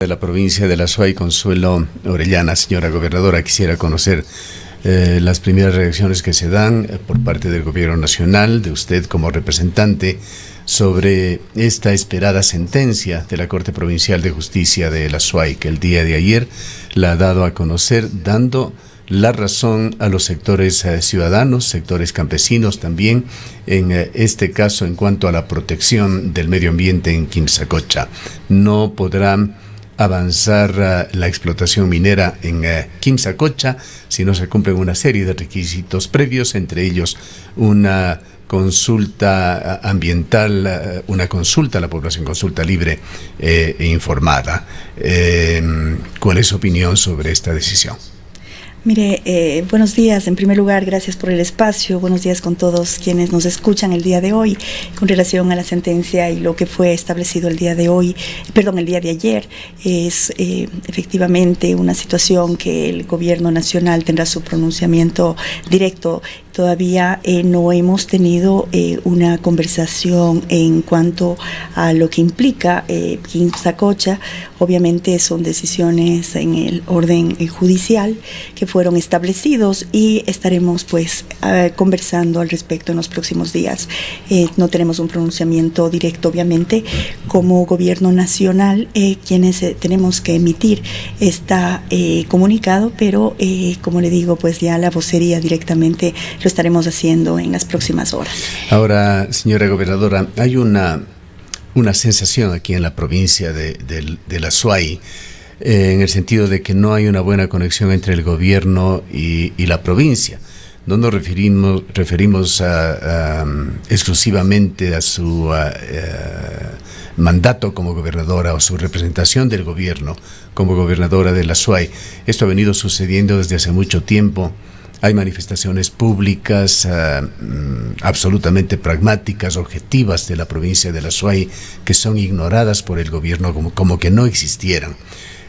De la provincia de La Suay, Consuelo Orellana. Señora gobernadora, quisiera conocer las primeras reacciones que se dan por parte del gobierno nacional, de usted como representante, sobre esta esperada sentencia de la Corte Provincial de Justicia de La Suay, que el día de ayer la ha dado a conocer, dando la razón a los sectores ciudadanos, sectores campesinos también, en este caso en cuanto a la protección del medio ambiente en Quimsacocha. No podrán avanzar la explotación minera en Quimsacocha si no se cumplen una serie de requisitos previos, entre ellos una consulta ambiental, una consulta a la población, consulta libre e informada. ¿Cuál es su opinión sobre esta decisión? Mire, buenos días. En primer lugar, gracias por el espacio. Buenos días con todos quienes nos escuchan el día de hoy con relación a la sentencia y lo que fue establecido el día de ayer. Es efectivamente una situación que el gobierno nacional tendrá su pronunciamiento directo. Todavía no hemos tenido una conversación en cuanto a lo que implica Quimsacocha. Obviamente son decisiones en el orden judicial que fueron establecidos y estaremos conversando al respecto en los próximos días. No tenemos un pronunciamiento directo, obviamente, como gobierno nacional, quienes tenemos que emitir este comunicado, pero como le digo, pues ya la vocería directamente lo estaremos haciendo en las próximas horas. Ahora, señora gobernadora, hay una sensación aquí en la provincia de La Suay, en el sentido de que no hay una buena conexión entre el gobierno y la provincia. No nos referimos exclusivamente a su mandato como gobernadora o su representación del gobierno como gobernadora de La Suay. Esto ha venido sucediendo desde hace mucho tiempo. Hay manifestaciones públicas absolutamente pragmáticas, objetivas de la provincia de La Suay, que son ignoradas por el gobierno como que no existieran.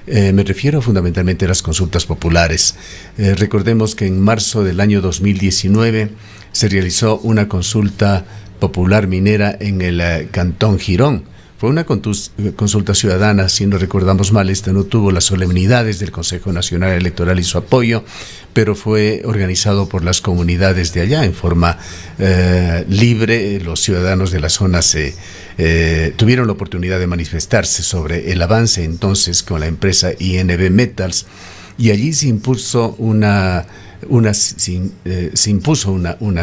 Me refiero fundamentalmente a las consultas populares. Recordemos que en marzo del año 2019 se realizó una consulta popular minera en el Cantón Girón. Fue una consulta ciudadana, si no recordamos mal. Esta no tuvo las solemnidades del Consejo Nacional Electoral y su apoyo, pero fue organizado por las comunidades de allá en forma libre. Los ciudadanos de la zona tuvieron la oportunidad de manifestarse sobre el avance entonces con la empresa INB Metals, y allí se impuso una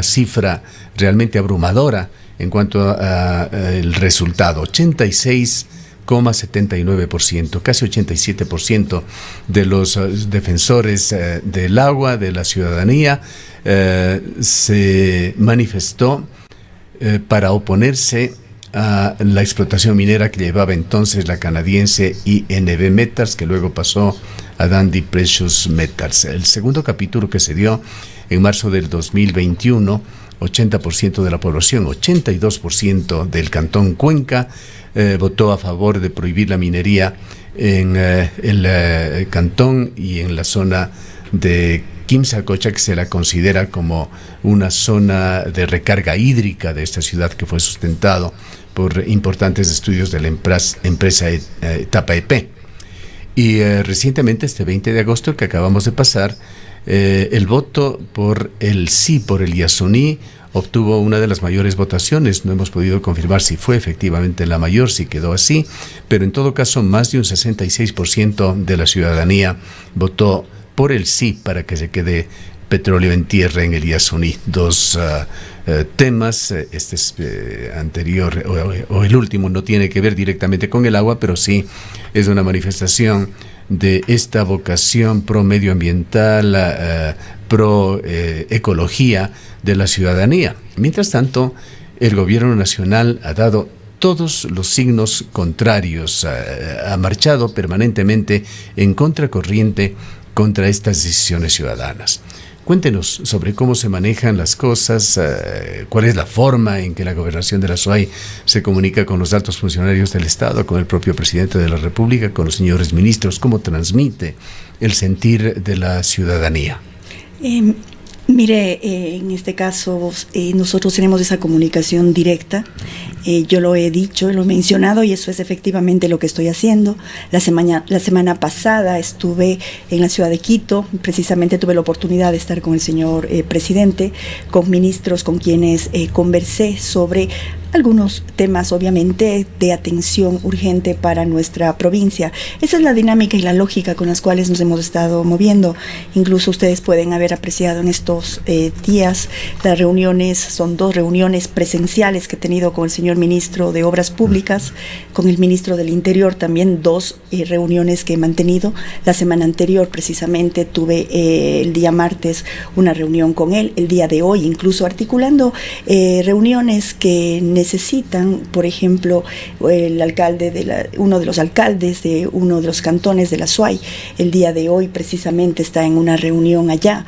cifra realmente abrumadora en cuanto a el resultado. 86,79%, casi 87% de los defensores del agua, de la ciudadanía, se manifestó para oponerse a la explotación minera que llevaba entonces la canadiense INB Metals, que luego pasó a Dundee Precious Metals. El segundo capítulo que se dio en marzo del 2021, 80% de la población, 82% del Cantón Cuenca votó a favor de prohibir la minería en el cantón y en la zona de Quimsacocha, que se la considera como una zona de recarga hídrica de esta ciudad, que fue sustentado por importantes estudios de la empresa Etapa EP. Y recientemente, este 20 de agosto que acabamos de pasar, el voto por el sí, por el Yasuní, obtuvo una de las mayores votaciones. No hemos podido confirmar si fue efectivamente la mayor, si quedó así, pero en todo caso más de un 66% de la ciudadanía votó por el sí para que se quede petróleo en tierra en el Yasuní. Dos temas, este es anterior o el último no tiene que ver directamente con el agua, pero sí es una manifestación de esta vocación pro medioambiental, pro ecología de la ciudadanía. Mientras tanto, el gobierno nacional ha dado todos los signos contrarios, ha marchado permanentemente en contracorriente contra estas decisiones ciudadanas. Cuéntenos sobre cómo se manejan las cosas, cuál es la forma en que la gobernación de La Suay se comunica con los altos funcionarios del Estado, con el propio presidente de la República, con los señores ministros, cómo transmite el sentir de la ciudadanía. Mire, en este caso nosotros tenemos esa comunicación directa. Yo lo he dicho, lo he mencionado y eso es efectivamente lo que estoy haciendo. La semana pasada estuve en la ciudad de Quito, precisamente tuve la oportunidad de estar con el señor presidente, con ministros con quienes conversé sobre algunos temas obviamente de atención urgente para nuestra provincia. Esa es la dinámica y la lógica con las cuales nos hemos estado moviendo. Incluso ustedes pueden haber apreciado en estos días las reuniones, son 2 reuniones presenciales que he tenido con el señor ministro de Obras Públicas, con el ministro del Interior, también 2 reuniones que he mantenido. La semana anterior precisamente tuve el día martes una reunión con él, el día de hoy incluso articulando reuniones que necesitan, por ejemplo, uno de los alcaldes de uno de los cantones de la SUAY, el día de hoy precisamente está en una reunión allá.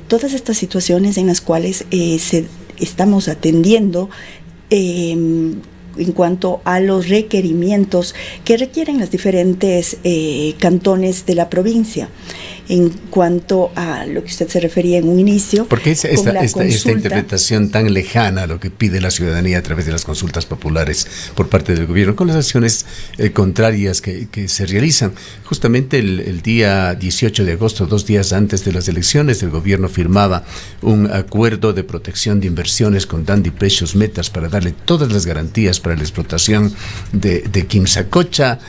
Todas estas situaciones en las cuales estamos atendiendo en cuanto a los requerimientos que requieren los diferentes cantones de la provincia. En cuanto a lo que usted se refería en un inicio. ¿Por qué esta interpretación tan lejana a lo que pide la ciudadanía a través de las consultas populares por parte del gobierno, con las acciones contrarias que se realizan? Justamente el día 18 de agosto, 2 días antes de las elecciones, el gobierno firmaba un acuerdo de protección de inversiones con Dandi Precious Metals para darle todas las garantías para la explotación de Quimsacocha,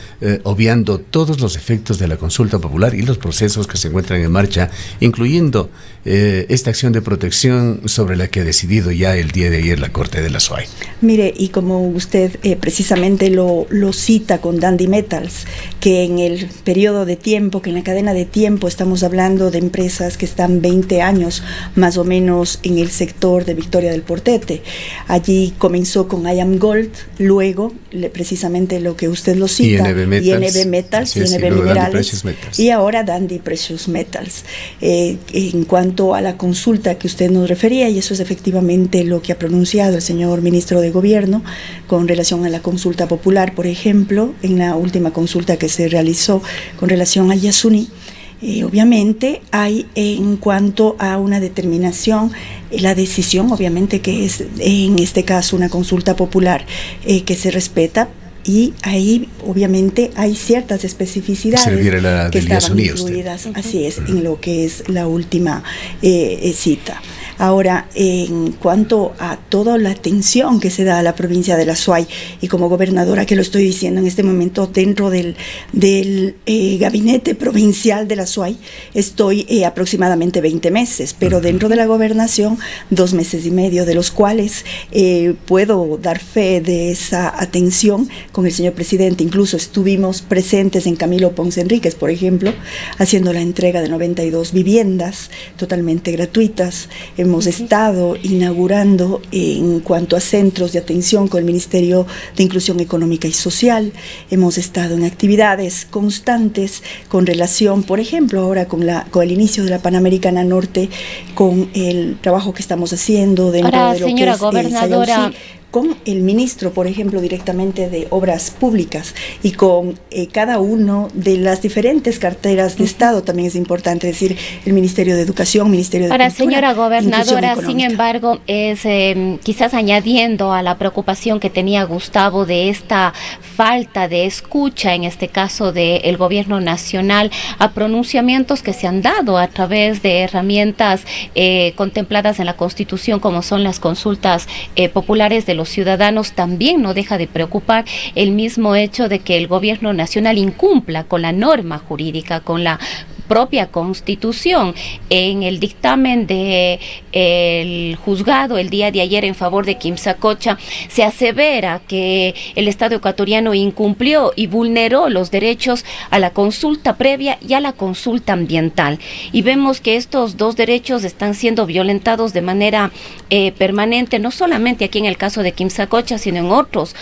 obviando todos los efectos de la consulta popular y los procesos que se encuentran en marcha, incluyendo esta acción de protección sobre la que ha decidido ya el día de ayer la Corte de la SUAY. Mire, y como usted precisamente lo cita con Dandi Metals, que en el periodo de tiempo, que en la cadena de tiempo estamos hablando de empresas que están 20 años más o menos en el sector de Victoria del Portete. Allí comenzó con I Am Gold, luego precisamente lo que usted lo cita, INB Metals, INB Minerales, y ahora Dandi Precious Metals. En cuanto a la consulta que usted nos refería, y eso es efectivamente lo que ha pronunciado el señor ministro de Gobierno con relación a la consulta popular, por ejemplo, en la última consulta que se realizó con relación a Yasuní. Obviamente hay en cuanto a una determinación, la decisión obviamente que es en este caso una consulta popular que se respeta, y ahí obviamente hay ciertas especificidades que estaban incluidas, así es, en lo que es la última cita. Ahora, en cuanto a toda la atención que se da a la provincia de la SUAY, y como gobernadora que lo estoy diciendo en este momento dentro del gabinete provincial de la SUAY, estoy aproximadamente 20 meses, pero dentro de la gobernación 2 meses y medio, de los cuales puedo dar fe de esa atención con el señor presidente. Incluso estuvimos presentes en Camilo Ponce Enríquez, por ejemplo, haciendo la entrega de 92 viviendas totalmente gratuitas. Hemos estado inaugurando en cuanto a centros de atención con el Ministerio de Inclusión Económica y Social. Hemos estado en actividades constantes con relación, por ejemplo, ahora con el inicio de la Panamericana Norte, con el trabajo que estamos haciendo dentro de lo señora que es gobernadora, con el ministro, por ejemplo, directamente de Obras Públicas, y con cada uno de las diferentes carteras de Estado. También es importante decir el Ministerio de Educación, Ministerio de Cultura. Señora gobernadora, sin embargo, es quizás añadiendo a la preocupación que tenía Gustavo de esta falta de escucha, en este caso del gobierno nacional, a pronunciamientos que se han dado a través de herramientas contempladas en la Constitución, como son las consultas populares de los ciudadanos. También no deja de preocupar el mismo hecho de que el gobierno nacional incumpla con la norma jurídica, con la propia Constitución. En el dictamen del juzgado el día de ayer en favor de Quimsacocha se asevera que el Estado ecuatoriano incumplió y vulneró los derechos a la consulta previa y a la consulta ambiental, y vemos que estos 2 derechos están siendo violentados de manera permanente, no solamente aquí en el caso de Quimsacocha, sino en otros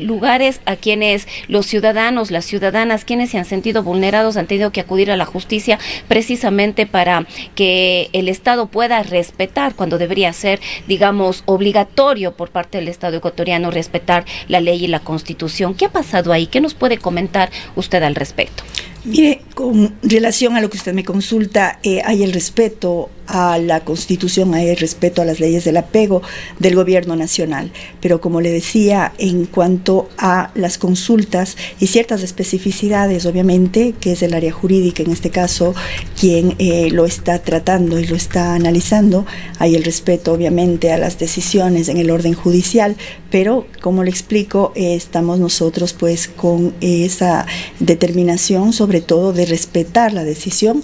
lugares a quienes los ciudadanos, las ciudadanas, quienes se han sentido vulnerados, han tenido que acudir a la justicia precisamente para que el Estado pueda respetar, cuando debería ser, digamos, obligatorio por parte del Estado ecuatoriano respetar la ley y la Constitución. ¿Qué ha pasado ahí? ¿Qué nos puede comentar usted al respecto? Mire, con relación a lo que usted me consulta, hay el respeto a la Constitución, hay el respeto a las leyes del apego del Gobierno Nacional. Pero como le decía, en cuanto a las consultas y ciertas especificidades, obviamente, que es el área jurídica, en este caso, quien lo está tratando y lo está analizando, hay el respeto, obviamente, a las decisiones en el orden judicial, pero, como le explico, estamos nosotros pues con esa determinación, sobre todo de respetar la decisión,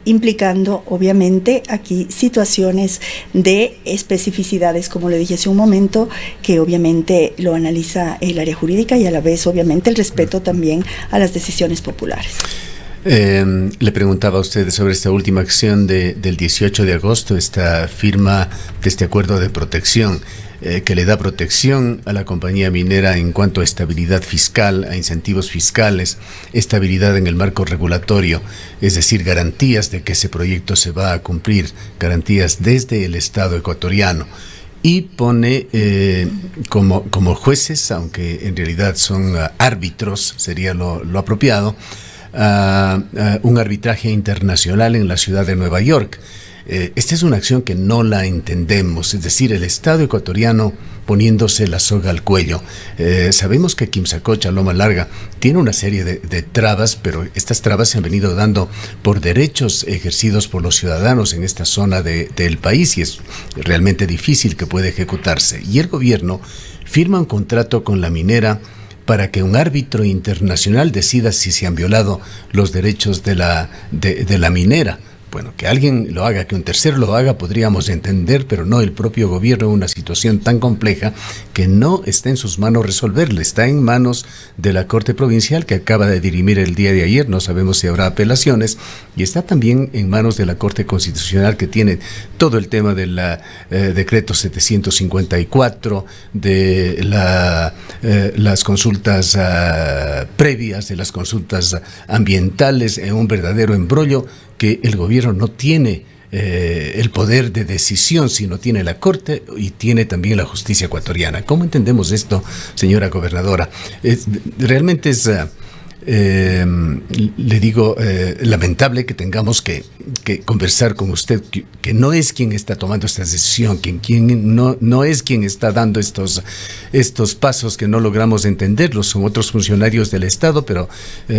implicando obviamente aquí situaciones de especificidades, como le dije hace un momento, que obviamente lo analiza el área jurídica, y a la vez obviamente el respeto también a las decisiones populares. Le preguntaba a usted sobre esta última acción del 18 de agosto, esta firma de este acuerdo de protección que le da protección a la compañía minera en cuanto a estabilidad fiscal, a incentivos fiscales, estabilidad en el marco regulatorio, es decir, garantías de que ese proyecto se va a cumplir, garantías desde el Estado ecuatoriano. Y pone como jueces, aunque en realidad son árbitros, sería lo apropiado, un arbitraje internacional en la ciudad de Nueva York. Esta es una acción que no la entendemos, es decir, el Estado ecuatoriano poniéndose la soga al cuello. Sabemos que Quimsacocha, Loma Larga, tiene una serie de trabas, pero estas trabas se han venido dando por derechos ejercidos por los ciudadanos en esta zona del país, y es realmente difícil que pueda ejecutarse. Y el gobierno firma un contrato con la minera para que un árbitro internacional decida si se han violado los derechos de la minera. Bueno, que alguien lo haga, que un tercero lo haga, podríamos entender, pero no el propio gobierno, en una situación tan compleja que no está en sus manos resolverla, está en manos de la Corte Provincial, que acaba de dirimir el día de ayer, no sabemos si habrá apelaciones, y está también en manos de la Corte Constitucional, que tiene todo el tema del decreto 754, de las consultas previas, de las consultas ambientales, en un verdadero embrollo que el gobierno no tiene el poder de decisión, sino tiene la Corte y tiene también la justicia ecuatoriana. ¿Cómo entendemos esto, señora gobernadora? Realmente es, le digo, lamentable que tengamos que conversar con usted, que no es quien está tomando esta decisión, quien no es quien está dando estos pasos que no logramos entenderlos, son otros funcionarios del Estado, pero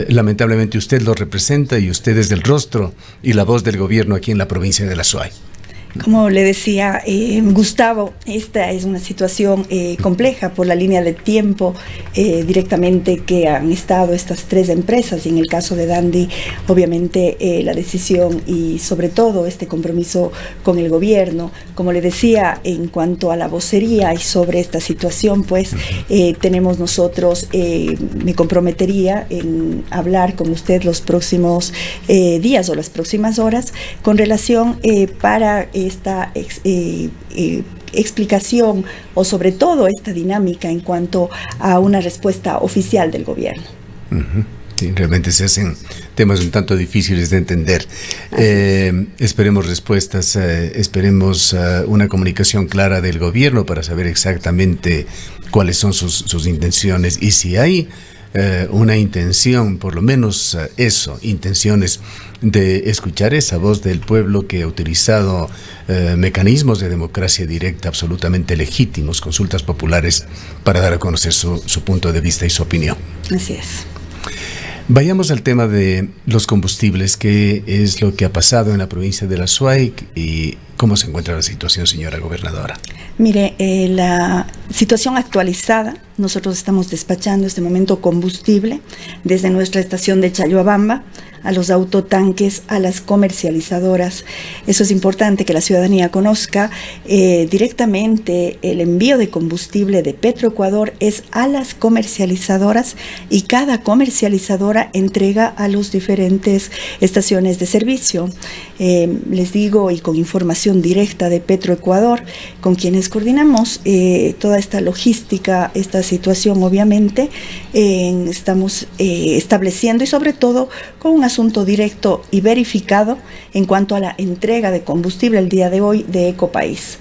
lamentablemente usted lo representa y usted es el rostro y la voz del gobierno aquí en la provincia de La Suay. Como le decía Gustavo, esta es una situación compleja por la línea de tiempo directamente que han estado estas tres empresas, y en el caso de Dandi, obviamente la decisión y sobre todo este compromiso con el gobierno. Como le decía, en cuanto a la vocería y sobre esta situación, pues tenemos nosotros, me comprometería en hablar con usted los próximos días o las próximas horas con relación para esta explicación o sobre todo esta dinámica en cuanto a una respuesta oficial del gobierno. Sí, realmente se hacen temas un tanto difíciles de entender. Esperemos respuestas, esperemos una comunicación clara del gobierno para saber exactamente cuáles son sus intenciones, y si hay una intención, por lo menos intenciones de escuchar esa voz del pueblo que ha utilizado mecanismos de democracia directa absolutamente legítimos, consultas populares, para dar a conocer su punto de vista y su opinión. Así es. Vayamos al tema de los combustibles, qué es lo que ha pasado en la provincia de La Suay y cómo se encuentra la situación, señora gobernadora. Mire, la situación actualizada, nosotros estamos despachando en este momento combustible desde nuestra estación de Chayhuabamba a los autotanques, a las comercializadoras. Eso es importante que la ciudadanía conozca. Directamente el envío de combustible de Petroecuador es a las comercializadoras, y cada comercializadora entrega a los diferentes estaciones de servicio. Les digo, y con información directa de Petroecuador, con quienes coordinamos toda esta logística, esta situación, obviamente, estamos estableciendo, y sobre todo con un asunto directo y verificado en cuanto a la entrega de combustible el día de hoy de Ecopaís.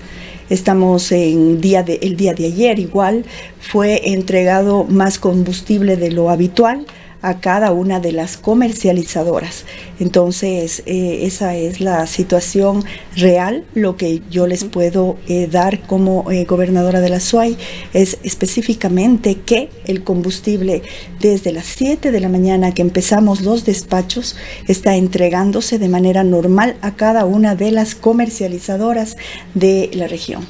Estamos el día de ayer igual fue entregado más combustible de lo habitual a cada una de las comercializadoras. Entonces, esa es la situación real. Lo que yo les puedo dar como gobernadora de la SUAY es específicamente que el combustible desde las 7 de la mañana que empezamos los despachos está entregándose de manera normal a cada una de las comercializadoras de la región.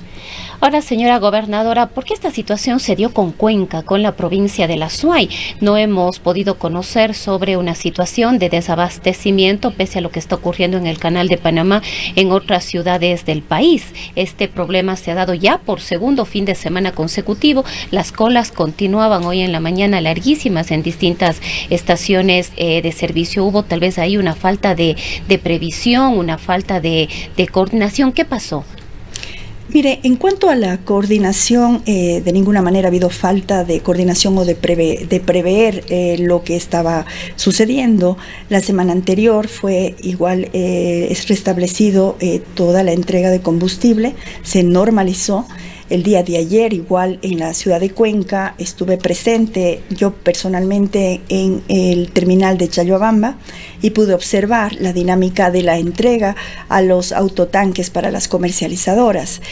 Ahora, señora gobernadora, ¿por qué esta situación se dio con Cuenca, con la provincia de la SUAY? No hemos podido conocer sobre una situación de desabastecimiento, pese a lo que está ocurriendo en el Canal de Panamá, en otras ciudades del país. Este problema se ha dado ya por segundo fin de semana consecutivo. Las colas continuaban hoy en la mañana larguísimas en distintas estaciones de servicio. Hubo tal vez ahí una falta de previsión, una falta de coordinación. ¿Qué pasó? Mire, en cuanto a la coordinación, de ninguna manera ha habido falta de coordinación o de prever lo que estaba sucediendo. La semana anterior fue igual, es restablecido toda la entrega de combustible, se normalizó. El día de ayer, igual en la ciudad de Cuenca, estuve presente yo personalmente en el terminal de Chayhuabamba y pude observar la dinámica de la entrega a los autotanques para las comercializadoras.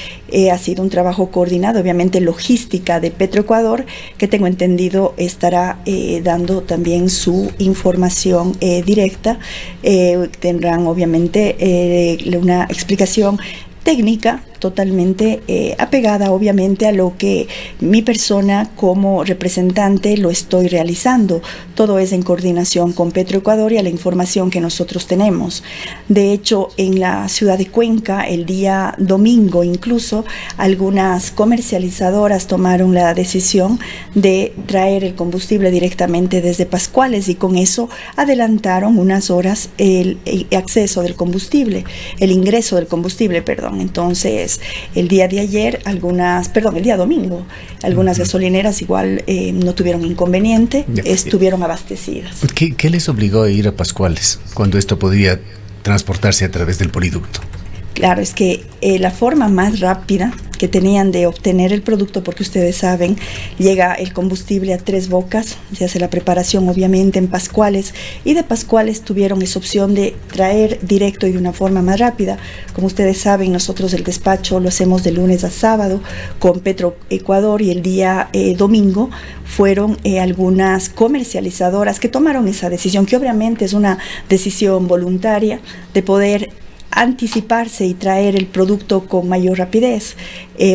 Ha sido un trabajo coordinado, obviamente logística de Petroecuador, que tengo entendido estará dando también su información directa. Tendrán obviamente una explicación técnica totalmente apegada obviamente a lo que mi persona como representante lo estoy realizando. Todo es en coordinación con Petroecuador y a la información que nosotros tenemos. De hecho, en la ciudad de Cuenca, el día domingo incluso, algunas comercializadoras tomaron la decisión de traer el combustible directamente desde Pascuales y con eso adelantaron unas horas el acceso del combustible, el ingreso del combustible, perdón. Entonces, el día de ayer, el día domingo, algunas gasolineras igual no tuvieron inconveniente, estuvieron abastecidas. ¿Qué les obligó a ir a Pascuales cuando esto podía transportarse a través del poliducto? Claro, es que la forma más rápida que tenían de obtener el producto, porque ustedes saben, llega el combustible a Tres Bocas, se hace la preparación obviamente en Pascuales, y de Pascuales tuvieron esa opción de traer directo y de una forma más rápida. Como ustedes saben, nosotros el despacho lo hacemos de lunes a sábado con Petroecuador, y el día domingo fueron algunas comercializadoras que tomaron esa decisión, que obviamente es una decisión voluntaria de poder anticiparse y traer el producto con mayor rapidez.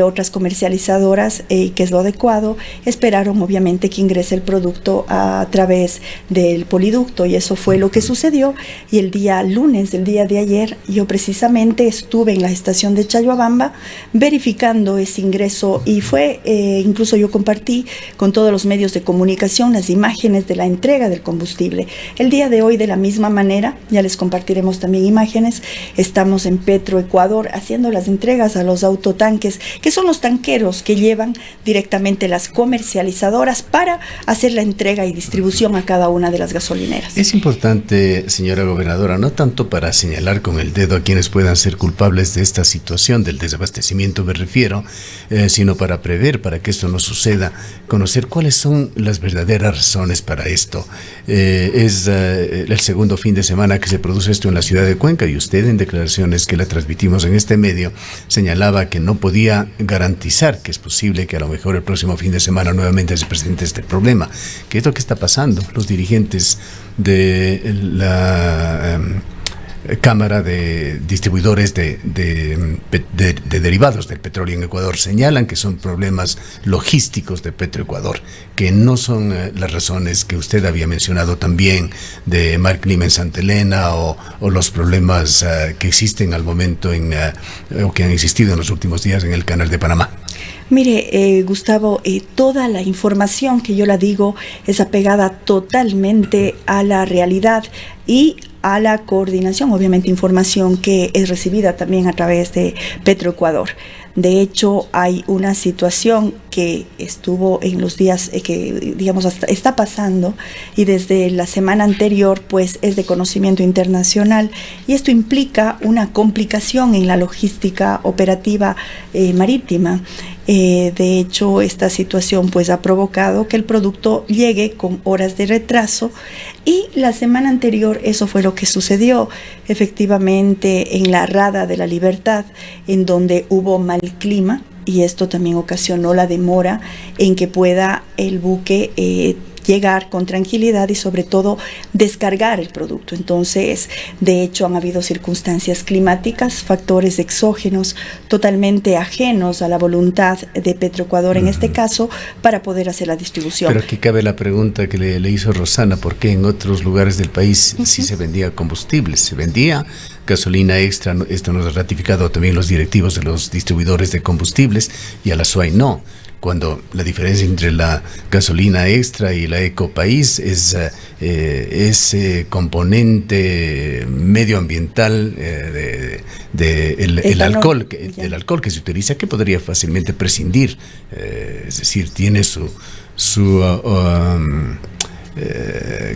Otras comercializadoras, que es lo adecuado, esperaron obviamente que ingrese el producto a través del poliducto, y eso fue lo que sucedió. Y el día lunes, el día de ayer, yo precisamente estuve en la estación de Chayhuabamba verificando ese ingreso, y fue, incluso yo compartí con todos los medios de comunicación las imágenes de la entrega del combustible. El día de hoy, de la misma manera, ya les compartiremos también imágenes. Estamos en Petroecuador haciendo las entregas a los autotanques, que son los tanqueros que llevan directamente las comercializadoras para hacer la entrega y distribución a cada una de las gasolineras. Es importante, señora gobernadora, no tanto para señalar con el dedo a quienes puedan ser culpables de esta situación del desabastecimiento, me refiero, sino para prever, para que esto no suceda, conocer cuáles son las verdaderas razones para esto. Es el segundo fin de semana que se produce esto en la ciudad de Cuenca, y usted, en declaraciones que la transmitimos en este medio, señalaba que no podía garantizar que es posible que a lo mejor el próximo fin de semana nuevamente se presente este problema. ¿Qué es lo que está pasando? Los dirigentes de la Cámara de Distribuidores de derivados del petróleo en Ecuador señalan que son problemas logísticos de Petroecuador, que no son las razones que usted había mencionado también de Marklin en Santa Elena, o los problemas que existen al momento o que han existido en los últimos días en el Canal de Panamá. Mire, Gustavo, toda la información que yo la digo es apegada totalmente a la realidad y a la coordinación, obviamente información que es recibida también a través de Petroecuador. De hecho, hay una situación que estuvo en los días que, digamos, está pasando, y desde la semana anterior pues es de conocimiento internacional, y esto implica una complicación en la logística operativa marítima. De hecho, esta situación pues ha provocado que el producto llegue con horas de retraso, y la semana anterior eso fue lo que sucedió efectivamente en la Rada de la Libertad, en donde hubo mal clima, y esto también ocasionó la demora en que pueda el buque llegar con tranquilidad y sobre todo descargar el producto. Entonces, de hecho, han habido circunstancias climáticas, factores exógenos totalmente ajenos a la voluntad de Petroecuador en este caso, para poder hacer la distribución. Pero aquí cabe la pregunta que le hizo Rosana: ¿por qué en otros lugares del país sí se vendía combustible? Se vendía gasolina extra, esto nos ha ratificado también los directivos de los distribuidores de combustibles, y a la SUAY no. Cuando la diferencia entre la gasolina extra y la Ecopaís es ese componente medioambiental el alcohol que se utiliza, que podría fácilmente prescindir, es decir, tiene su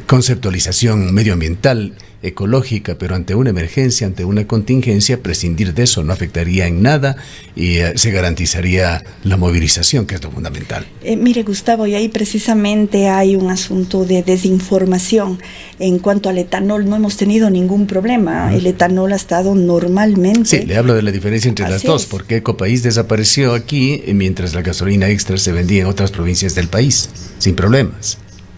conceptualización medioambiental, ecológica, pero ante una emergencia, ante una contingencia, prescindir de eso no afectaría en nada y se garantizaría la movilización, que es lo fundamental. Mire, Gustavo, y ahí precisamente hay un asunto de desinformación. En cuanto al etanol, no hemos tenido ningún problema. El etanol ha estado normalmente. Sí, le hablo de la diferencia entre las dos, porque Ecopaís desapareció aquí mientras la gasolina extra se vendía en otras provincias del país, sin problemas.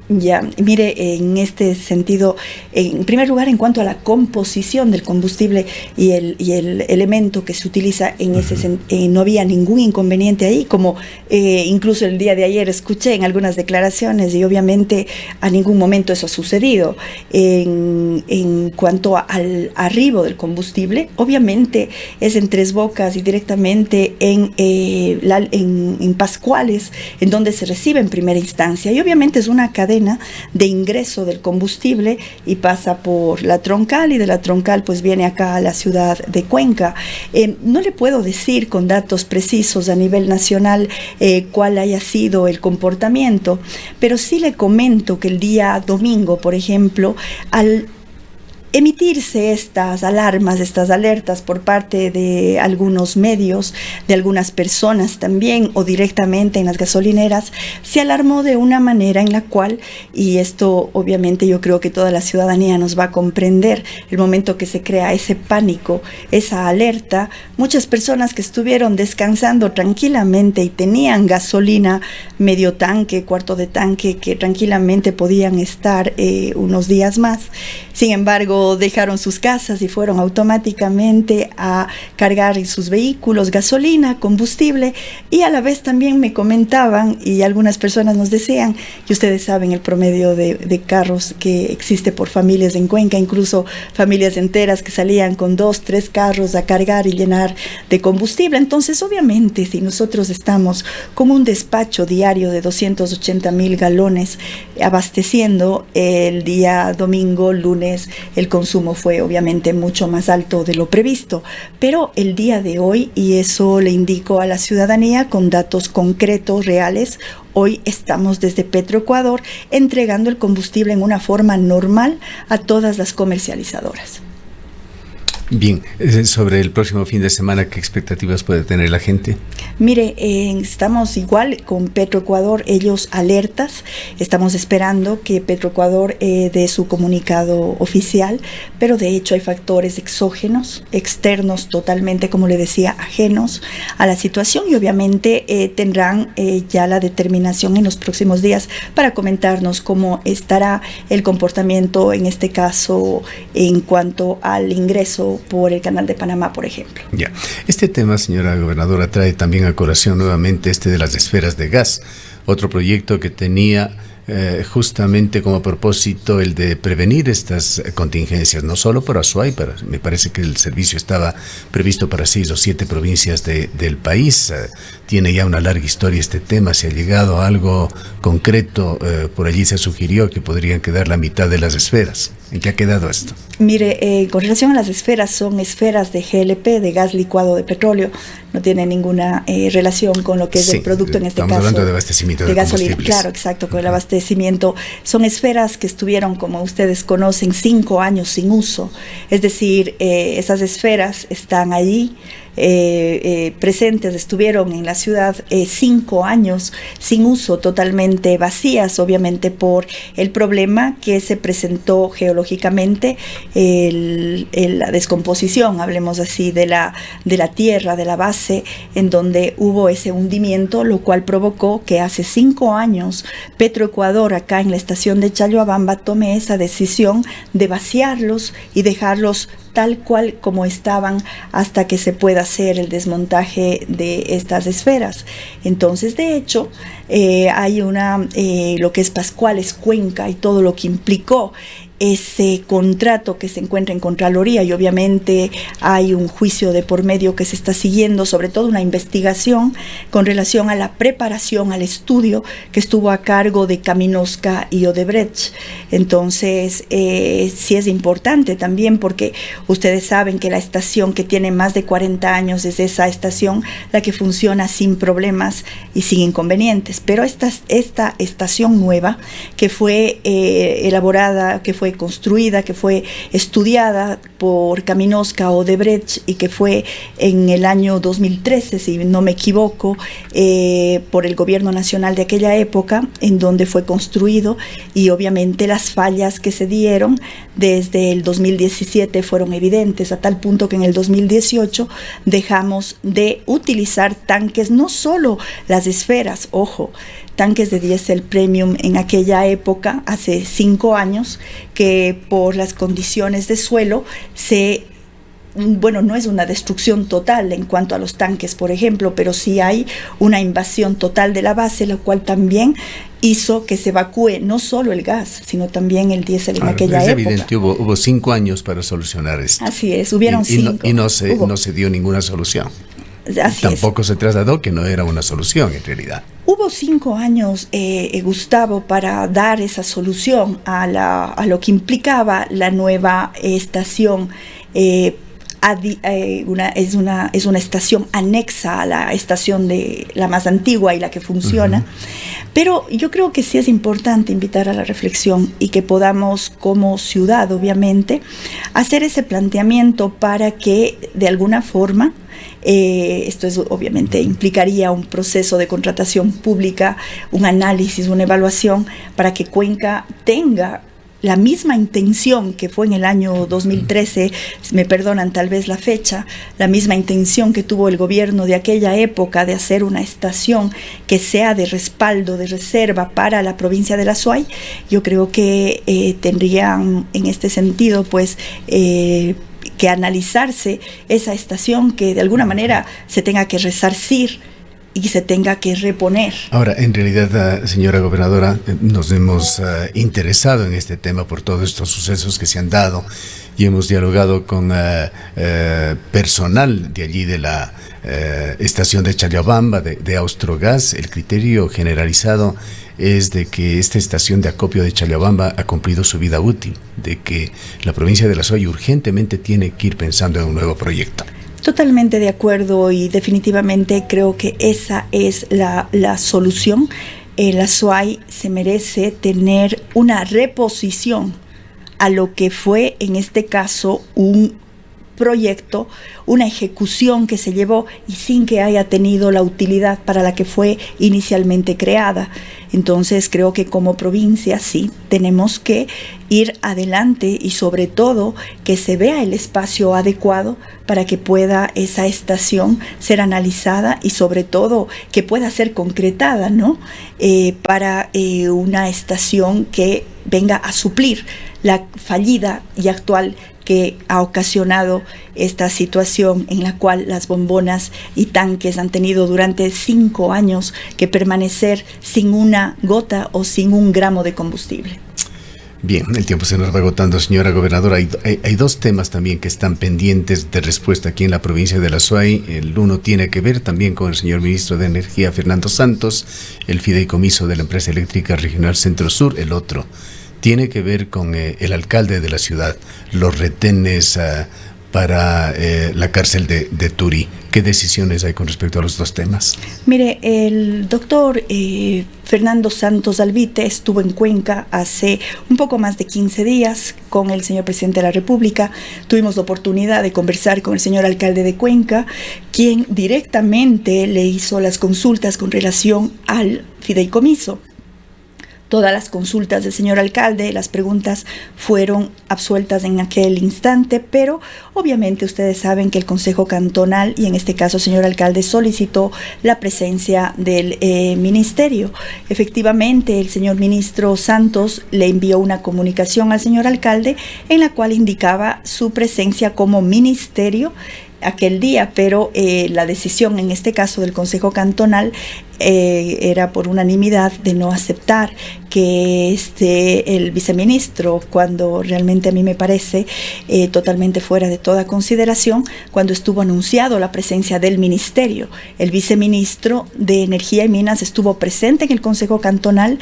Ya, mire, en este sentido, en primer lugar, en cuanto a la composición del combustible y el elemento que se utiliza en ese no había ningún inconveniente ahí, como incluso el día de ayer escuché en algunas declaraciones, y obviamente a ningún momento eso ha sucedido. En cuanto al arribo del combustible, obviamente es en Tres Bocas y directamente en Pascuales, en donde se recibe en primera instancia, y obviamente es una cadena de ingreso del combustible y pasa por la troncal, y de la troncal pues viene acá a la ciudad de Cuenca. No le puedo decir con datos precisos a nivel nacional cuál haya sido el comportamiento, pero sí le comento que el día domingo, por ejemplo, al emitirse estas alarmas, estas alertas por parte de algunos medios, de algunas personas también, o directamente en las gasolineras, se alarmó de una manera en la cual, y esto obviamente yo creo que toda la ciudadanía nos va a comprender, el momento que se crea ese pánico, esa alerta, muchas personas que estuvieron descansando tranquilamente y tenían gasolina medio tanque, cuarto de tanque, que tranquilamente podían estar unos días más, sin embargo dejaron sus casas y fueron automáticamente a cargar en sus vehículos gasolina, combustible, y a la vez también me comentaban, y algunas personas nos decían, y ustedes saben el promedio de carros que existe por familias en Cuenca, incluso familias enteras que salían con 2, 3 carros a cargar y llenar de combustible. Entonces obviamente si nosotros estamos con un despacho diario de 280,000 galones abasteciendo, el día domingo, lunes, el consumo fue obviamente mucho más alto de lo previsto, pero el día de hoy, y eso le indico a la ciudadanía con datos concretos, reales, hoy estamos desde Petroecuador entregando el combustible en una forma normal a todas las comercializadoras. Bien, sobre el próximo fin de semana, ¿qué expectativas puede tener la gente? Mire, estamos igual con Petroecuador, ellos alertas, estamos esperando que Petroecuador dé su comunicado oficial, pero de hecho hay factores exógenos, externos totalmente, como le decía, ajenos a la situación, y obviamente tendrán ya la determinación en los próximos días para comentarnos cómo estará el comportamiento, en este caso, en cuanto al ingreso por el Canal de Panamá, por ejemplo. Ya. Este tema, señora gobernadora, trae también a colación nuevamente de las esferas de gas, otro proyecto que tenía justamente como propósito el de prevenir estas contingencias, no solo para Azuay, me parece que el servicio estaba previsto para 6 o 7 provincias del país. Tiene ya una larga historia este tema, se ha llegado a algo concreto, por allí se sugirió que podrían quedar la mitad de las esferas. ¿En qué ha quedado esto? Mire, con relación a las esferas, son esferas de GLP, de gas licuado de petróleo, no tiene ninguna relación con lo que es el producto, en este caso. Estamos hablando de abastecimiento de gasolina. Claro, exacto, con el abastecimiento. Son esferas que estuvieron, como ustedes conocen, 5 años sin uso. Es decir, esas esferas están allí, presentes, estuvieron en la ciudad 5 años sin uso, totalmente vacías, obviamente por el problema que se presentó geológicamente, la descomposición, hablemos así, de la tierra, de la base, en donde hubo ese hundimiento, lo cual provocó que hace 5 años Petroecuador, acá en la estación de Chalhuabamba, tome esa decisión de vaciarlos y dejarlos tal cual como estaban hasta que se pueda hacer el desmontaje de estas esferas. Entonces, de hecho, hay lo que es Pascuales Cuenca y todo lo que implicó ese contrato que se encuentra en Contraloría, y obviamente hay un juicio de por medio que se está siguiendo, sobre todo una investigación con relación a la preparación, al estudio que estuvo a cargo de Caminosca y Odebrecht. Entonces, sí es importante también, porque ustedes saben que la estación que tiene más de 40 años es esa estación la que funciona sin problemas y sin inconvenientes, pero esta estación nueva que fue elaborada, que fue construida, que fue estudiada por Caminosca Odebrecht y que fue en el año 2013, si no me equivoco, por el gobierno nacional de aquella época, en donde fue construido, y obviamente las fallas que se dieron desde el 2017 fueron evidentes, a tal punto que en el 2018 dejamos de utilizar tanques, no solo las esferas, ojo, tanques de diésel premium en aquella época, hace 5 años, que por las condiciones de suelo no es una destrucción total en cuanto a los tanques, por ejemplo, pero sí hay una invasión total de la base, lo cual también hizo que se evacúe no solo el gas, sino también el diésel en aquella época. Es evidente, hubo 5 años para solucionar esto. Así es, hubieron 5. Y no se dio ninguna solución. Tampoco se trasladó que no era una solución en realidad. Hubo 5 años, Gustavo, para dar esa solución a lo que implicaba la nueva estación. Es una estación anexa a la estación de la más antigua y la que funciona. Pero yo creo que sí es importante invitar a la reflexión y que podamos, como ciudad, obviamente, hacer ese planteamiento para que de alguna forma, esto obviamente implicaría un proceso de contratación pública, un análisis, una evaluación, para que Cuenca tenga la misma intención que fue en el año 2013, me perdonan tal vez la fecha, la misma intención que tuvo el gobierno de aquella época de hacer una estación que sea de respaldo, de reserva para la provincia de La Suay. Yo creo que tendrían en este sentido pues que analizarse esa estación, que de alguna manera se tenga que resarcir y se tenga que reponer. Ahora, en realidad, señora gobernadora, nos hemos interesado en este tema por todos estos sucesos que se han dado y hemos dialogado con personal de allí de la estación de Chalhuabamba, de Austrogas. El criterio generalizado es de que esta estación de acopio de Chalhuabamba ha cumplido su vida útil, de que la provincia de La Suay urgentemente tiene que ir pensando en un nuevo proyecto. Totalmente de acuerdo, y definitivamente creo que esa es la solución. La SUAY se merece tener una reposición a lo que fue en este caso un proyecto, una ejecución que se llevó y sin que haya tenido la utilidad para la que fue inicialmente creada. Entonces creo que como provincia sí tenemos que ir adelante y sobre todo que se vea el espacio adecuado para que pueda esa estación ser analizada y sobre todo que pueda ser concretada, ¿no? Para una estación que venga a suplir la fallida y actual que ha ocasionado esta situación en la cual las bombonas y tanques han tenido durante 5 años que permanecer sin una gota o sin un gramo de combustible. Bien, el tiempo se nos va agotando, señora gobernadora. Hay 2 temas también que están pendientes de respuesta aquí en la provincia de La Suay. El uno tiene que ver también con el señor ministro de Energía, Fernando Santos, el fideicomiso de la empresa eléctrica regional Centro Sur. El otro tiene que ver con el alcalde de la ciudad, los retenes para la cárcel de Turi. ¿Qué decisiones hay con respecto a los dos temas? Mire, el doctor Fernando Santos Alvite estuvo en Cuenca hace un poco más de 15 días con el señor presidente de la República. Tuvimos la oportunidad de conversar con el señor alcalde de Cuenca, quien directamente le hizo las consultas con relación al fideicomiso. Todas las consultas del señor alcalde, las preguntas fueron absueltas en aquel instante, pero obviamente ustedes saben que el Consejo Cantonal, y en este caso el señor alcalde, solicitó la presencia del ministerio. Efectivamente, el señor ministro Santos le envió una comunicación al señor alcalde en la cual indicaba su presencia como ministerio aquel día, pero la decisión en este caso del Consejo Cantonal era por unanimidad de no aceptar que el viceministro, cuando realmente a mí me parece totalmente fuera de toda consideración, cuando estuvo anunciado la presencia del ministerio. El viceministro de Energía y Minas estuvo presente en el Consejo Cantonal.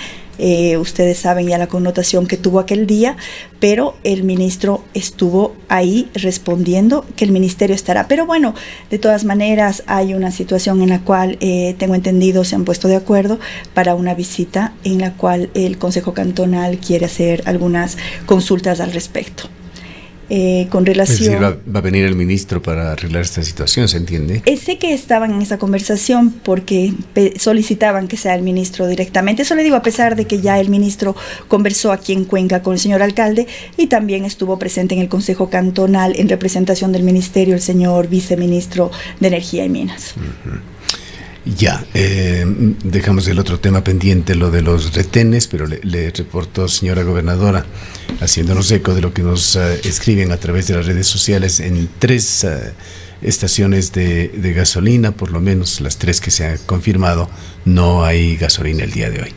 Ustedes saben ya la connotación que tuvo aquel día, pero el ministro estuvo ahí respondiendo que el ministerio estará. Pero bueno, de todas maneras hay una situación en la cual tengo entendido se han puesto de acuerdo para una visita en la cual el Consejo Cantonal quiere hacer algunas consultas al respecto. Con relación... Es decir, va a venir el ministro para arreglar esta situación, ¿se entiende? Sé que estaban en esa conversación porque solicitaban que sea el ministro directamente. Eso le digo a pesar de que ya el ministro conversó aquí en Cuenca con el señor alcalde y también estuvo presente en el Consejo Cantonal en representación del ministerio el señor viceministro de Energía y Minas. Uh-huh. Ya, dejamos el otro tema pendiente, lo de los retenes, pero le reporto, señora gobernadora, haciéndonos eco de lo que nos escriben a través de las redes sociales, en 3 estaciones de gasolina, por lo menos las 3 que se han confirmado, no hay gasolina el día de hoy.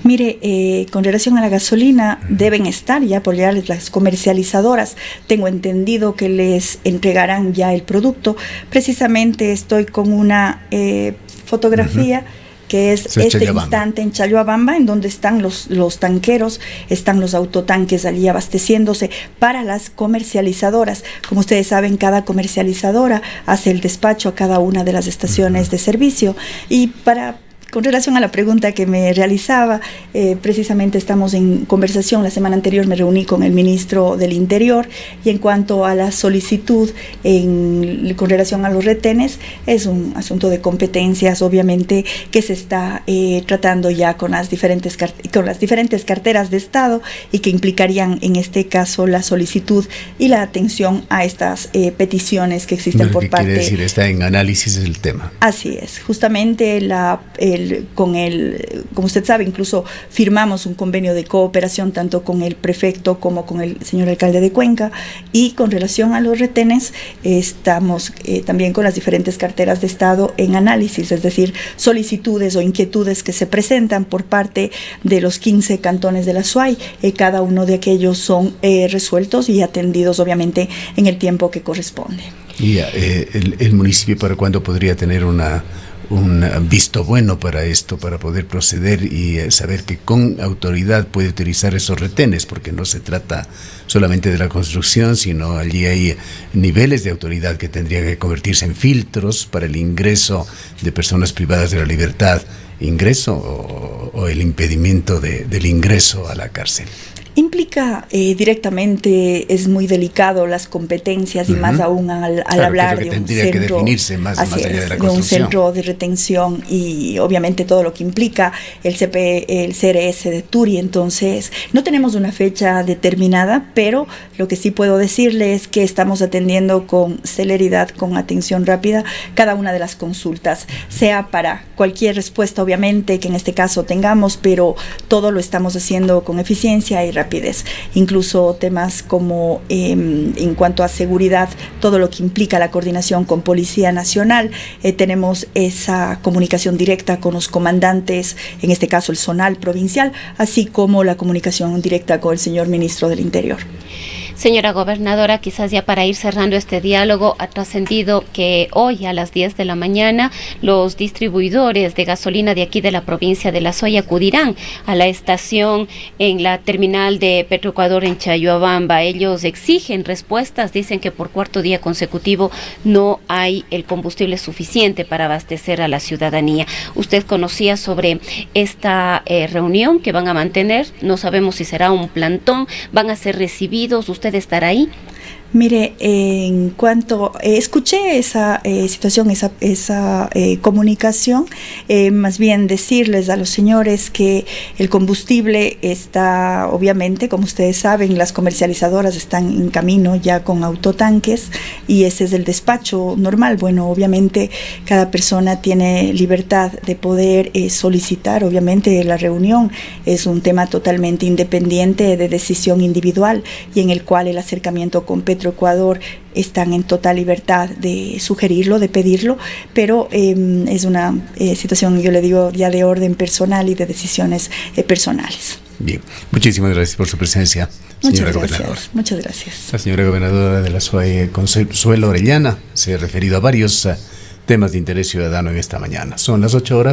Mire, con relación a la gasolina, deben estar ya por llegar las comercializadoras. Tengo entendido que les entregarán ya el producto. Precisamente estoy con una fotografía que es instante en Chalhuabamba, en donde están los tanqueros, están los autotanques allí abasteciéndose para las comercializadoras. Como ustedes saben, cada comercializadora hace el despacho a cada una de las estaciones de servicio. Y con relación a la pregunta que me realizaba, precisamente estamos en conversación. La semana anterior me reuní con el ministro del Interior y en cuanto a la solicitud con relación a los retenes, es un asunto de competencias, obviamente, que se está tratando ya con las diferentes carteras de Estado y que implicarían en este caso la solicitud y la atención a estas peticiones que existen por parte. Quiere decir, está en análisis el tema. Así es, justamente como usted sabe, incluso firmamos un convenio de cooperación tanto con el prefecto como con el señor alcalde de Cuenca, y con relación a los retenes estamos también con las diferentes carteras de Estado en análisis, es decir, solicitudes o inquietudes que se presentan por parte de los 15 cantones de la SUAY. Cada uno de aquellos son resueltos y atendidos obviamente en el tiempo que corresponde. ¿Y el municipio para cuándo podría tener un visto bueno para esto, para poder proceder y saber que con autoridad puede utilizar esos retenes? Porque no se trata solamente de la construcción, sino allí hay niveles de autoridad que tendrían que convertirse en filtros para el ingreso de personas privadas de la libertad, ingreso o el impedimento del ingreso a la cárcel. Implica directamente, es muy delicado las competencias y más aún al hablar de un centro, que definirse más allá de la construcción, de un centro de retención y obviamente todo lo que implica el CRS de Turi. Entonces no tenemos una fecha determinada, pero lo que sí puedo decirle es que estamos atendiendo con celeridad, con atención rápida cada una de las consultas, sea para cualquier respuesta obviamente que en este caso tengamos, pero todo lo estamos haciendo con eficiencia y rapidez. Incluso temas como en cuanto a seguridad, todo lo que implica la coordinación con Policía Nacional, tenemos esa comunicación directa con los comandantes, en este caso el zonal provincial, así como la comunicación directa con el señor ministro del Interior. Señora gobernadora, quizás ya para ir cerrando este diálogo, ha trascendido que hoy a las 10 de la mañana los distribuidores de gasolina de aquí de la provincia de La Suay acudirán a la estación en la terminal de Petroecuador en Chayhuabamba. Ellos exigen respuestas, dicen que por cuarto día consecutivo no hay el combustible suficiente para abastecer a la ciudadanía. ¿Usted conocía sobre esta reunión que van a mantener? No sabemos si será un plantón, van a ser recibidos, ¿usted estará ahí? Mire, en cuanto escuché esa situación, esa comunicación, más bien decirles a los señores que el combustible está, obviamente, como ustedes saben, las comercializadoras están en camino ya con autotanques y ese es el despacho normal. Bueno, obviamente cada persona tiene libertad de poder solicitar, obviamente la reunión es un tema totalmente independiente de decisión individual y en el cual el acercamiento con Petroecuador están en total libertad de sugerirlo, de pedirlo, pero es una situación, yo le digo, ya de orden personal y de decisiones personales. Bien, muchísimas gracias por su presencia, señora gobernadora. Muchas gracias. La señora gobernadora de La Suay, Consuelo Orellana, se ha referido a varios temas de interés ciudadano en esta mañana. Son las 8 horas.